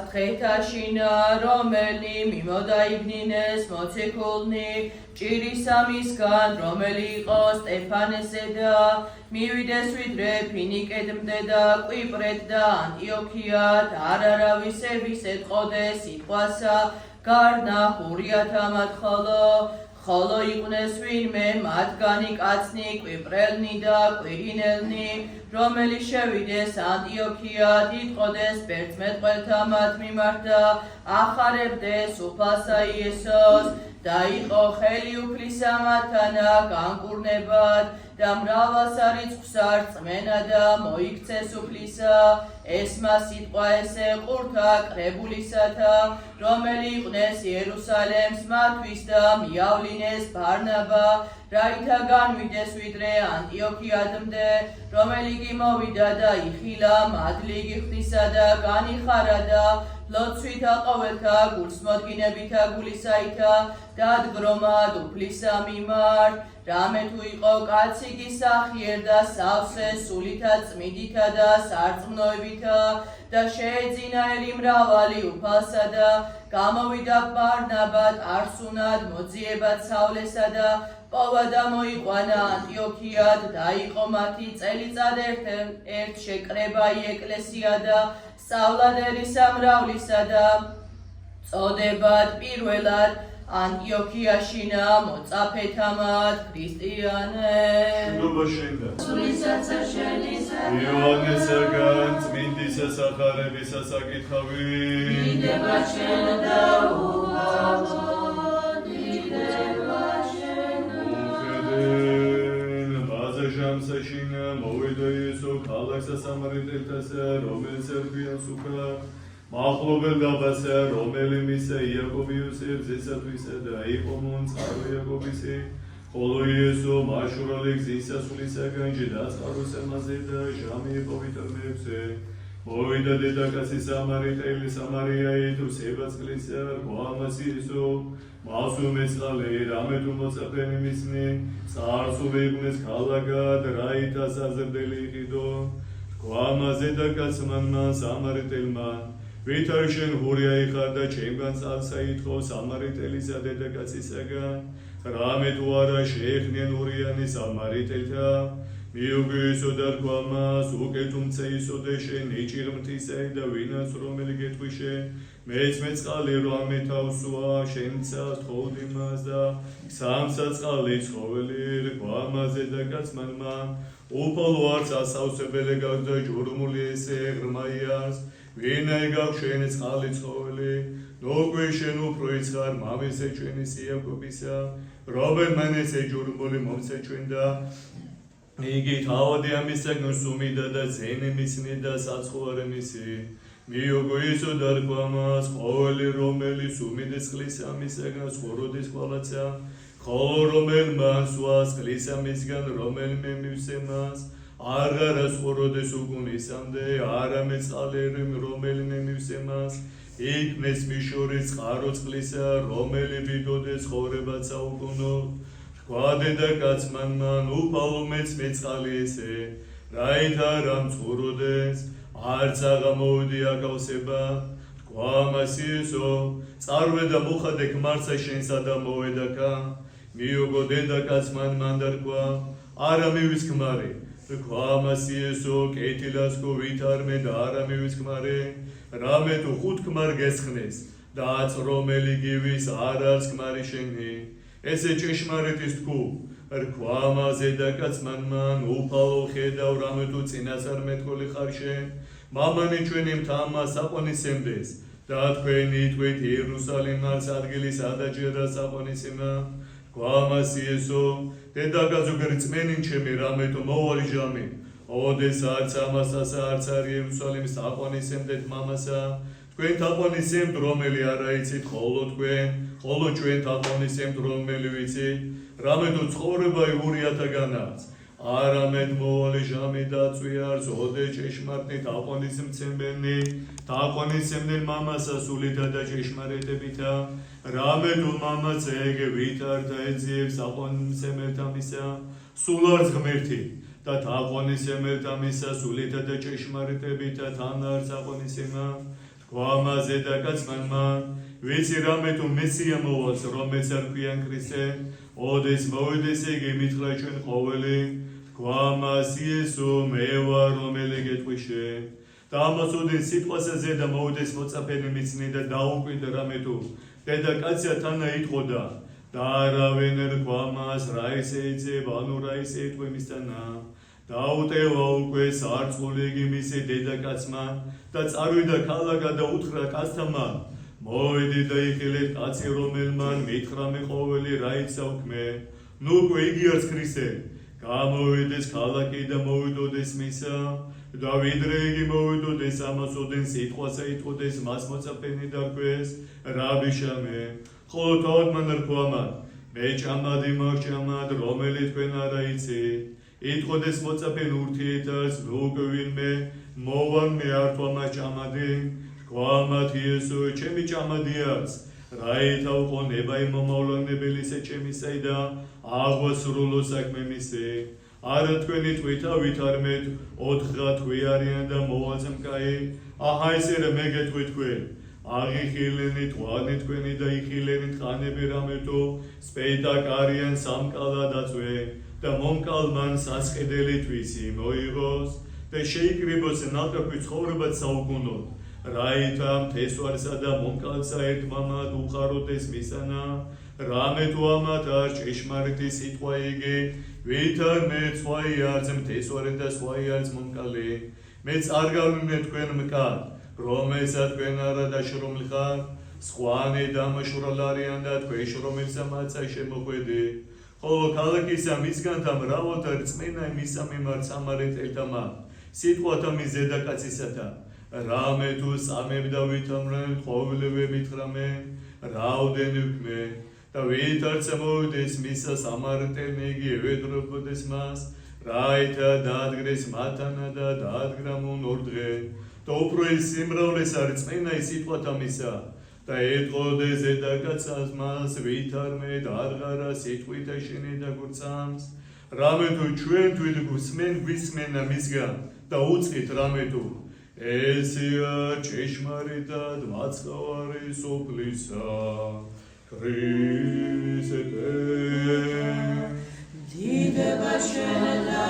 დღეთაშინა რომელი მიმოდაიბნინეს მოციქულნი ჭირისამისგან რომელი იყო სტეფანესზე და მივიდეს ვიდრე ფინიკედმდე და კვიპრეთ და ანტიოქიად არარავისების ეტყოდეს სიტყვასა გარნა ჰურიათამად ხოლო იყვნენ ვინმე მათგანი კაცნი კვიპრელნი და კვირინელნი რომელიც შევიდეს ანტიოქიად იტყოდეს ბერძმეტყველთა მათ მიმართ და ახარებდეს უფალსა იესოს და იყო ხელი უფლისა მათანა განკურნებად და მრავალსარიცხვსა რწმენა და მოიქცეს უფლისა ესმა სიტყვა ესე ყურთა კრებულისათა რომელი იყვნენ იერუსალემს მათთვის და მიავლინეს ბარნაბა რაითა განვიდეს ვიდრე ანტიოქიადმდე რომელი კი მოვიდა და იხილა მადლიგი ღვთისა და განიხარა და ლოცვითა ყოველთა გულსმოდგინებითა გულისაითა დადგრომად უფლისა მიმართ რამე თუ იყო კაცი კი სახიერ და სავსე სულითა წმიდითა და სარწმუნოებითა და შეეძინა ელი მრავალი უფალსა და გამოვიდა ბარნაბა ტარსუნად მოძიებად სავლესა და პოვა და მოიყვანა ანტიოქიად და იყო მათი წელიწად ერთ შეკრება ეკლესია და სწავლადერი სამრავლისა და წოდებად პირველად ანტიოქიაშინა მოწაფეთამად ქრისტიანებს. შენობა შენგან. სულისაცა შენისა. იოანესაგან წმინდისა სახარებისა საკითხავი. დიდება შენ და უღალოდ დიდება შენ. უხედენ ბაზა ჟამსაშინა მოვიდა იესო ქალაქსა სამარიტელთასა რომელიც ერბიანს უკა მახლობელ დაბასა რომელი მისა იაკობიუს ერთზესათვისა და იყო მონწყარო იაკობისი ხოლო იესო მაშურალი გზის სასულისაგან დაწყაროს ემაზე და ჟამი იყო ვითორმეებზე მოვიდა დედაკაცი სამარიტელი სამარიაი თუ სებაწყლისა რგვამას იესო მასუ მეწყალე რამე თუ მოწაფენი მისნი წარსული იყვნენ ქალაქად რაითა საზრდელი იყიდო რგვამას დედაკაცმა სამარიტელმა ვითარ შენ ჰურია იხარ და ჩემგან წალსა ითხოვ სამარიტელისა დედაკაცისაგან რამე თუ არა შეეხნენ ურიანი სამარიტელთა მიუგეისო და რგვამას უკეთუმცე ისოდე შენ იჭირმთისა და ვინაც რომელი გეტყვიშე მეც მეწყალი რამე თავსუა შენცა თხოვდიმას და სამსა წყალი ცხოველი რგვამას დედაკაცმა უფალო არც ასავსებელი გახდა ჯურმული ესე ღრმაიას ვინაი გავშენე წყალი ცხოველი ნოკვე შენ უფრო იცხარ მამესე ჩვენი იაკობისა რომელმან ესე ჯურმული მომსეჩვენდა იგი თავადი ამისაგან სუმიდა და ზენი მისნი და საცხოვარი მისი მიუგო ისო და რგვამას ყოველი რომელი სუმიდეს წყლის ამისაგან ცხოვროდის ყოლაცა ხოლო რომელმა სვას წყლის ამისგან რომელიმე მივსემას აღარას ხოროდეს უგუნისამდე არამე წყალერი რომელიმე მივსემას იქნეს მიშორის წყარო წყლისა რომელი ვიდოდეს ხოვრებად საუკუნო რქვა დედაკაცმა უფალო მეც მეწყალი ესე რაითა რამ ცხოვროდეს არც აღმოვიდი აკავსება რქვამას იესო წარვე და მოხადე ქმარსა შენსა და მოვედაკა მიუგო დედაკაცმა მანდარქვა არა მივის ქმარი რქვამას იესო კეთილასკო ვითარმე და არა მივის ქმარი რამე თუ ხუთ ქმარ გესხნეს და აწრომელი გივის არ არის ქმარი შენი ესე ჭეშმარიტის თქვ რქვამას დედაკაცმა უფალო ხედავ რამე თუ წინასწარ მეთქოლი ხარ შენ მამანი ჩვენი მთამა საყონისემდეს და თქვენი თვით იერუსალიმის ადგილის ადაჯერა საყონისემა რქვამას იესო დედაკაცო გერწმენინ ჩემი რამე თუ მოვალი ჟამი ოდეს არც ამასას არც არ იერუსალიმის საყონისემდეთ მამასა თქვენ თაყონისემთ რომელი არა იცით ხოლო ჩვენ თაყონისემთ რომელი ვიცით რამე თუ ცხოვრება ურიათაგანაც არამედ მოვალი ჟამი დაწვიარს ოდე ჭეშმარიტი თაყონისმცემელი თაყონისმცემელ მამასა სულითა და ჭეშმარიტებითა რამე თუ მამაც ეგ ვითარდა ეძიებს თაყონისმცემელთა მისა სულ არც ღმერთი და თაყონისმცემელთა მისა სულითა და ჭეშმარიტებითა თან არც თაყონისემა თქვა ზედაკაცმა ვიცი რამე თუ მესია მოვალს რომელიც არ ქვიან ქრისტე ოდეს მოვიდეს იგი მითხრა ჩვენ ყოველი თქვა იესო მე ვარ რომელიც გეტყვიშე და ამას ოდენ სიტყვასა ზედა მოვიდეს მოწაფენი მიცნე და დაუკვირდა რამე თუ დედაკაცია თანა იტყოდა და არავინ რქვა მას რა ისე იწება ანუ რა ისე იტყვი მისთანა დაუტევა უკვე სარწყული იგი მისი დედაკაცმა და წარვიდა ქალაქა და უთხრა კაცთმა მოვიდი და იხილეთ კაცი რომელმან მითხრა მე ყოველი რა იცავ ქმე ნუ უკვე იგი არც ქრისტე გამოვიდეს ქალაქი და მოვიდოდეს მისა და ვიდრე იგი მოვიდოდეს ამას ოდენ სიტყვასა იტყოდეს მას მოწაფენი დარქვეს რაბი შამე ხოლო თავად მან რქვა მე ჭამადი მაგ ჭამად რომელი თქვენ არა იცი იტყოდეს მოწაფენ ურთიერთას ნუ ვინმე მოვან მე არ თვა ჭამადი თქვა იესო ჩემი ჭამადიაც რაითა უყონება იმ მომავლანებელისა ჩემისა და აღვასრულო საქმე მისი არა თქვენი თვითა ვითარმეთ 4 თვე არიან და მოვალზე მკაი აჰა ესე რა მე გეტყვი თქვენ აღიხილენი თვანი თქვენი და იხილენი ტყანები რამეთო სპეიტაკ არიან სამკალა დაწვე და მომკალმან სასყიდელი თვისი მოიღოს და შეიკრიბოს ნაყოფი ცხოვრებად საუკუნოდ რაითა მთესვარსა და მომკალსა ერთმანად უხაროდეს მისანა რამე თუ ამათ არ ჭეშმარიტი სიტყვა იგი ვითარ მე სხვაი არც მთესვარი და სხვაი არც მომკალი მეც არ გავლინე თქვენ მკალ რომელსაც თქვენ არა დაშრომლ ხარ სხვანი დამაშრალ არიან და თქვენ შრომელსა მაწა შემოხვედი ხოლო ქალაქისა მისგანთა მრავალთა რწმენა მისა მიმართ სამარეთელთა სიტყვათა მის ზედაკაცისათა რამე თუ სამებდა ვითამრენ ყოველივე მითხრამე რაოდენი ვქმე და ვითარცა მოვიდეს მისა სამარეთელნი იგი ევედრობოდეს მას რაითა დაადგრეს მათანა და დაადგრა მონ ორ დღე და უფრო ის სიმრავლეს არ რწმენა ის სიტყვათა მისა და ეტყოდეს ზედაკაცას მას ვითარმე და აღარა სიტყვითა შენი და გურცამს რამე თუ ჩვენ თვით გვისმენა მისგან და უწყით რამე თუ ესია ჭეშმარიტად მაცხოვარი სოფლისა ქრისტე დიდება შენ და